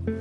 My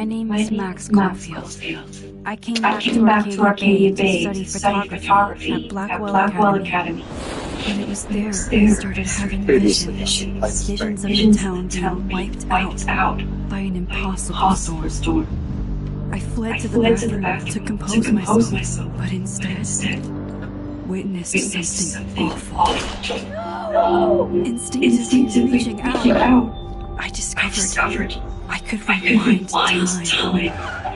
name is Max Caulfield. I came back to Arcadia Bay to study photography at Blackwell Academy. And it was there I started having visions of the town being wiped out by an impossible storm. I fled to the bathroom to compose myself, but instead witnessed something awful. Instinctively reaching out, I discovered I could rewind time.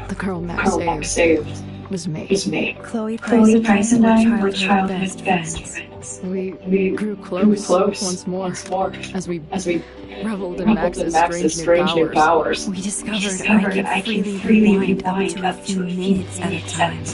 The girl Max saved was me. Chloe Price and I were childhood best friends. We grew close once more as we reveled in Max's strange new powers. We discovered I can freely rewind up to a few minutes at a time.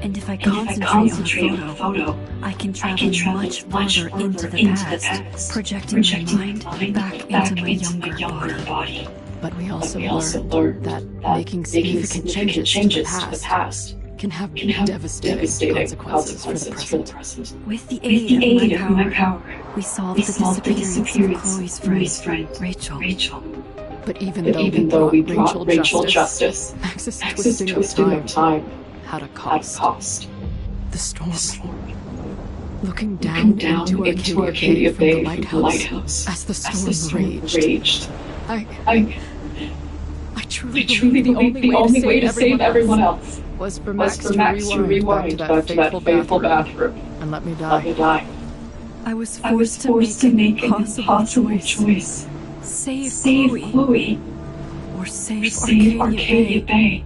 And if I concentrate on a photo, I can travel much farther into the past, projecting my mind back into my younger body. But we also learned that making significant changes to the past can have devastating consequences for the present. With the aid of my power, we solved the disappearance of Chloe's friend, Rachel. But even though we brought Rachel justice, Max's twisting of time had a cost. The storm. Looking down into Arcadia Bay from the lighthouse as the storm raged. I truly believe the only way to save everyone else was for Max to rewind back to that fateful bathroom and let me die. I was forced to make an impossible choice. Save Chloe or save Arcadia Bay.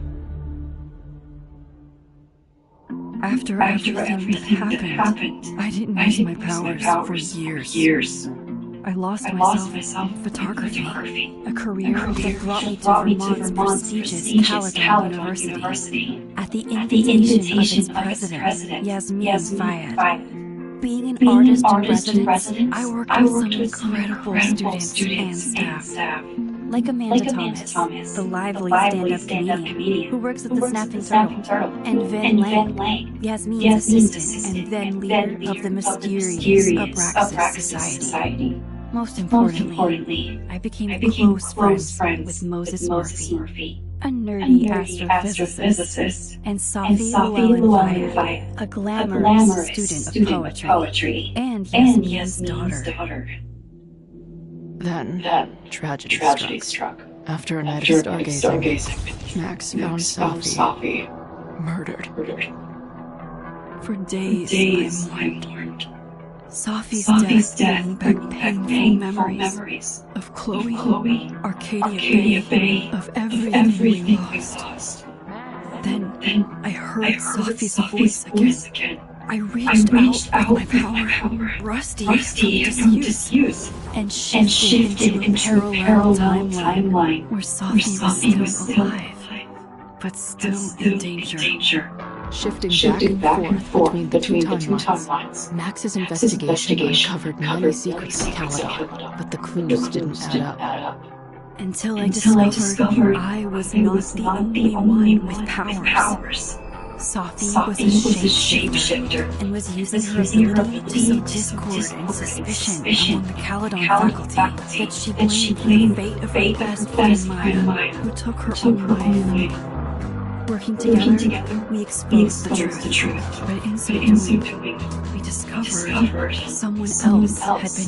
After everything that happened, I didn't use my powers for years. I lost myself in photography, a career that brought me to Vermont's prestigious Caledon University at the invitation of its president, Yasmin Fayed. Being an artist in residence, I worked with some incredible students and staff. Like Amanda Thomas, the lively stand-up comedian who works at the Snapping Turtle, and Vin Lang, Yasmin's assistant and then leader of the mysterious Abraxas Society. Most importantly, I became close friends with Moses Murphy, a nerdy astrophysicist, and Safi Llewellyn, a glamorous student of poetry, and Yasmin's daughter. Then, tragedy struck. After a night of stargazing, Max found Safi murdered. For days, I mourned. Safi's death brought back painful memories of Chloe, Arcadia Bay, of everything we lost. Then I heard Safi's voice again. I reached out with my power, rusty from disuse, and shifted into a parallel timeline where Safi was still alive, but still in danger. Shifting back and forth between the two timelines, Max's investigation uncovered many secrets of Caledon, but the clues didn't add up. Until I discovered I was not the only one with powers. Safi was a shapeshifter and was using her ability to sow discord and suspicion among the Caledon faculty that she blamed the fate of her best friend Maya, who took her own life. Working together, we exposed the truth, but in so doing, we discovered someone else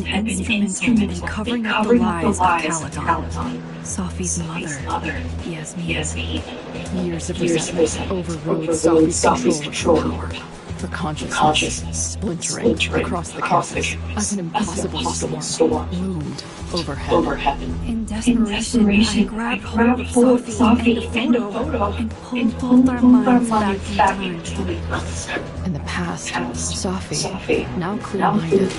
had been instrumental in covering up the lies of Caledon. Safi's mother, Yasmin. Years of resentment overrode Safi's control of power. Her consciousness splintering across the campus as an impossible storm loomed overhead. In desperation, I grabbed hold of Safi and the photo and pulled our minds back in time. In the past, Safi, now clear-minded,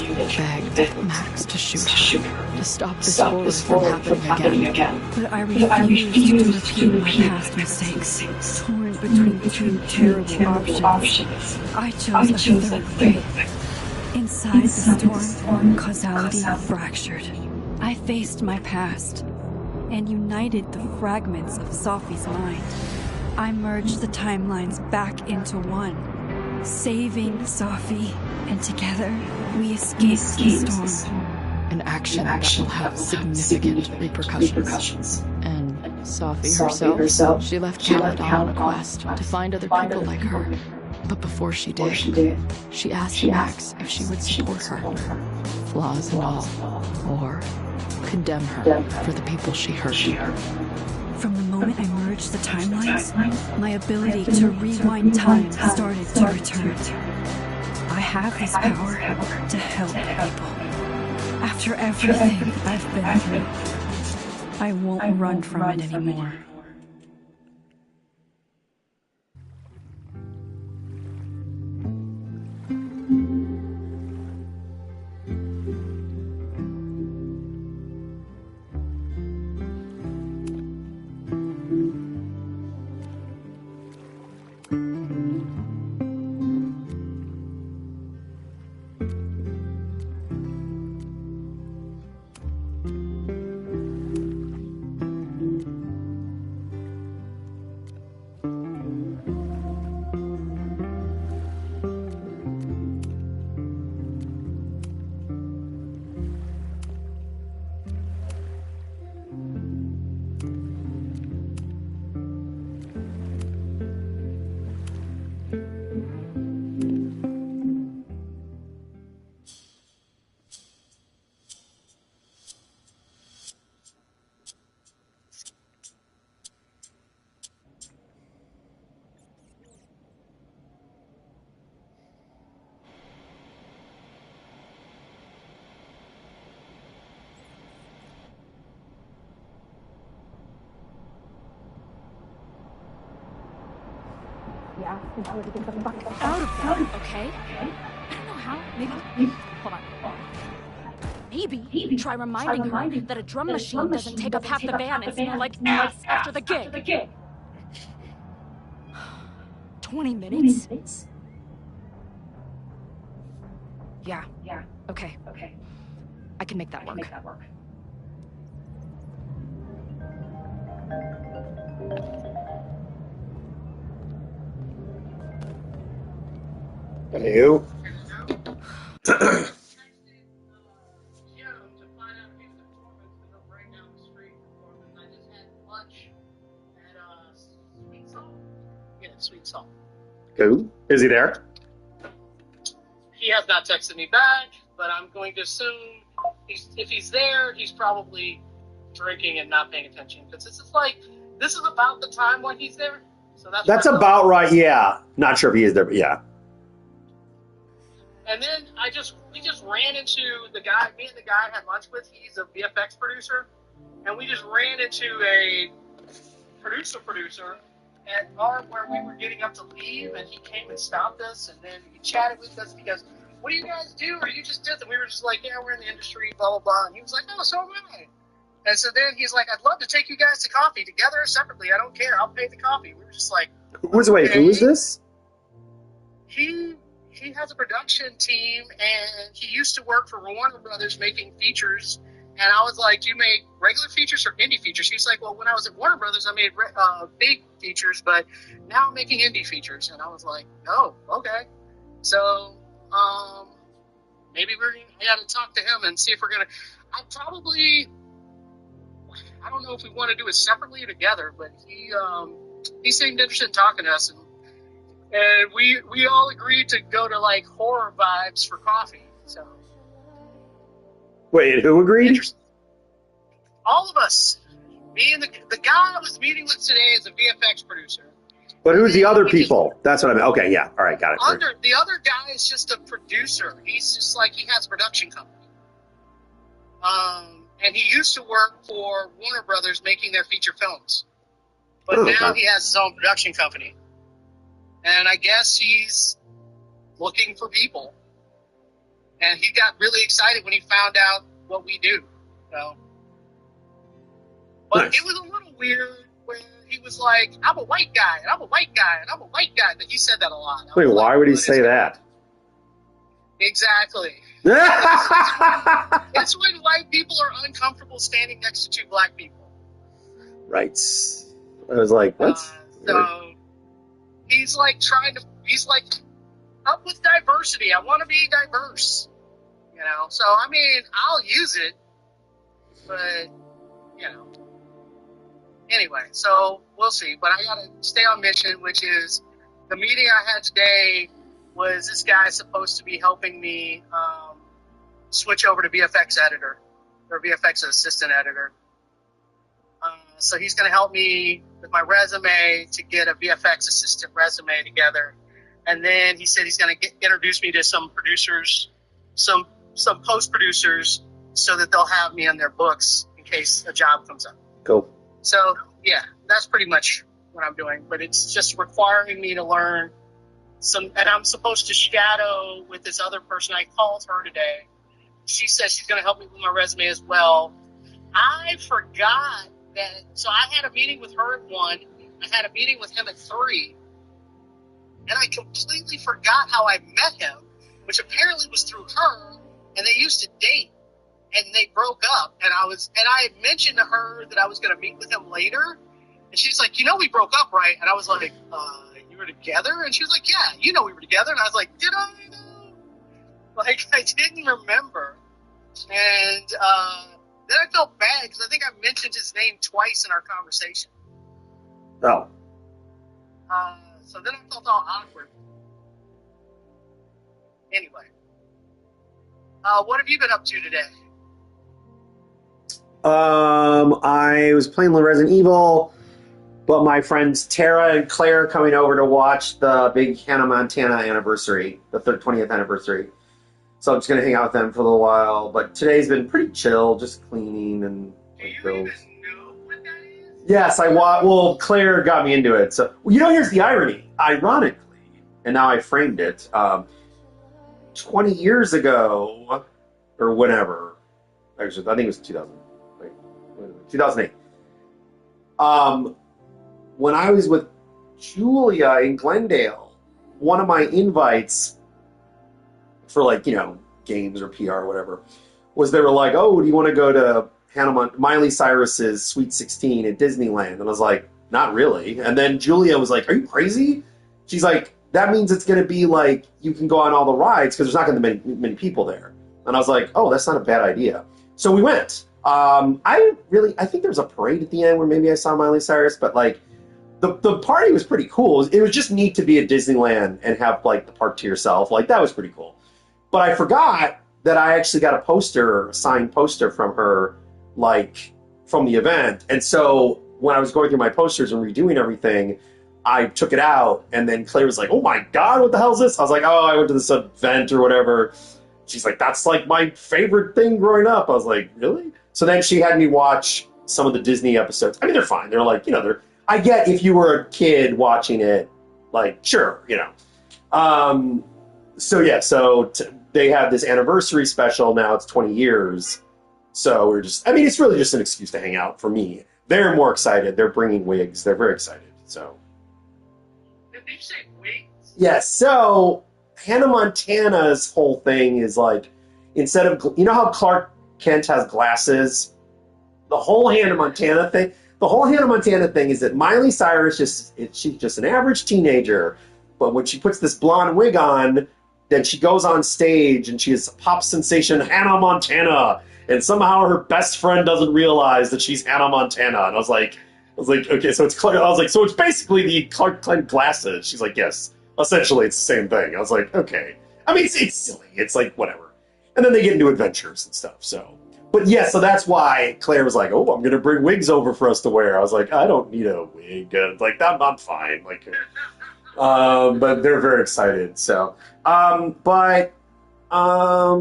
begged Max to shoot her, to stop this horror from happening again. But I refused to repeat my past mistakes, torn between terrible options. I chose a third way. Inside the storm, causality fractured. I faced my past and united the fragments of Sophie's mind. I merged the timelines back into one, saving Sophie, and together we escaped the storm. An action that will have significant repercussions. And Sophie herself, she left Canada on a quest to find other people like her. But before she did, she asked Max if she would support her, flaws and all, or condemn her for the people she hurt. From the moment I merged the timelines, my ability to rewind time started to return. I have this power to help people. After everything I've been through, I won't run from it anymore. Out of there, okay? I don't know how. Maybe. Hold on. Maybe try reminding her that a drum machine doesn't take up half the van and smell like ass after the gig. 20 minutes? Yeah. Okay. I can make that work. Hello. Sweet Salt. Who? Is he there? He has not texted me back, but I'm going to assume if he's there, he's probably drinking and not paying attention. Because this is about the time when he's there. So that's about right, yeah. Not sure if he is there, but yeah. And then we just ran into the guy, me and the guy I had lunch with, he's a VFX producer, and we just ran into a producer at where we were getting up to leave, and he came and stopped us, and then he chatted with us. He goes, "What do you guys do? Or you just did?" And we were just like, "Yeah, we're in the industry, blah blah blah." And he was like, "Oh, so am I." And so then he's like, "I'd love to take you guys to coffee together or separately. I don't care. I'll pay the coffee." We were just like, Who is this? He has a production team, and he used to work for Warner Brothers making features. And I was like, "Do you make regular features or indie features?" He's like, "Well, when I was at Warner Brothers, I made big features, but now I'm making indie features." And I was like, "Oh, okay." So maybe we got to talk to him and see if we're gonna. I don't know if we want to do it separately or together, but he seemed interested in talking to us, and we all agreed to go to like horror vibes for coffee. So. Wait, who agreed? All of us. Me and the guy I was meeting with today is a VFX producer. But who's the other people? That's what I mean. Okay, yeah. All right, got it. The other guy is just a producer. He's just like, he has a production company. And he used to work for Warner Brothers making their feature films. But now he has his own production company. And I guess he's looking for people. And he got really excited when he found out what we do. So. But It was a little weird when he was like, "I'm a white guy, and I'm a white guy, and I'm a white guy." But he said that a lot. Wait, why would he say that? Exactly. It's when white people are uncomfortable standing next to two black people. Right. I was like, what? So he's like up with diversity. I want to be diverse. You know, so I mean, I'll use it, but you know. Anyway, so we'll see. But I gotta stay on mission, which is the meeting I had today was this guy supposed to be helping me switch over to VFX editor or VFX assistant editor. So he's going to help me with my resume to get a VFX assistant resume together. And then he said he's going to introduce me to some producers, some post producers, so that they'll have me on their books in case a job comes up. Cool. So yeah, that's pretty much what I'm doing. But it's just requiring me to learn and I'm supposed to shadow with this other person. I called her today. She says she's going to help me with my resume as well. I forgot that. So I had a meeting with her at 1. I had a meeting with him at 3. And I completely forgot how I met him, which apparently was through her. And they used to date. And they broke up. And I had mentioned to her that I was going to meet with him later. And she's like, we broke up, right? And I was like, you were together? And she was like, yeah, we were together. And I was like, did I know? Like, I didn't remember. And then I felt bad because I think I mentioned his name twice in our conversation. Oh. So then I felt all awkward. Anyway. What have you been up to today? I was playing Resident Evil, but my friends Tara and Claire are coming over to watch the big Hannah Montana anniversary, the 20th anniversary. So I'm just going to hang out with them for a little while. But today's been pretty chill, just cleaning and... Do you even know what that is? Yes, Claire got me into it. So, here's the irony. Ironically, and now I framed it, 20 years ago, or whenever, actually, I think it was 2008. When I was with Julia in Glendale, one of my invites for games or PR or whatever was they were like, oh, do you want to go to Miley Cyrus's Sweet 16 at Disneyland? And I was like, not really. And then Julia was like, are you crazy? She's like, that means it's going to be like you can go on all the rides because there's not going to be many people there. And I was like, oh, that's not a bad idea. So we went. I think there was a parade at the end where maybe I saw Miley Cyrus, but the party was pretty cool. It was just neat to be at Disneyland and have the park to yourself. That was pretty cool. But I forgot that I actually got a signed poster from her, from the event. And so when I was going through my posters and redoing everything, I took it out, and then Claire was like, oh my God, what the hell is this? I was like, oh, I went to this event or whatever. She's like, that's my favorite thing growing up. I was like, really? So then she had me watch some of the Disney episodes. I mean, they're fine. They're I get if you were a kid watching it, sure, they have this anniversary special. Now it's 20 years. So it's really just an excuse to hang out for me. They're more excited. They're bringing wigs. They're very excited. So. Did you say wigs? Yes. So Hannah Montana's whole thing is instead of, how Clark Kent has glasses? The whole Hannah Montana thing is that Miley Cyrus she's just an average teenager, but when she puts this blonde wig on, then she goes on stage and she is pop sensation Hannah Montana, and somehow her best friend doesn't realize that she's Hannah Montana. And I was like, okay, so it's Clark. I was like, so it's basically the Clark Kent glasses. She's like, yes, essentially it's the same thing. I was like, okay. I mean, it's silly. It's whatever. And then they get into adventures and stuff. So, but yeah, so that's why Claire was like, oh, I'm going to bring wigs over for us to wear. I was like, I don't need a wig. I'm fine. But they're very excited. So,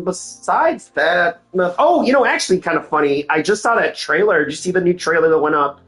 besides that, actually kind of funny. I just saw that trailer. Did you see the new trailer that went up?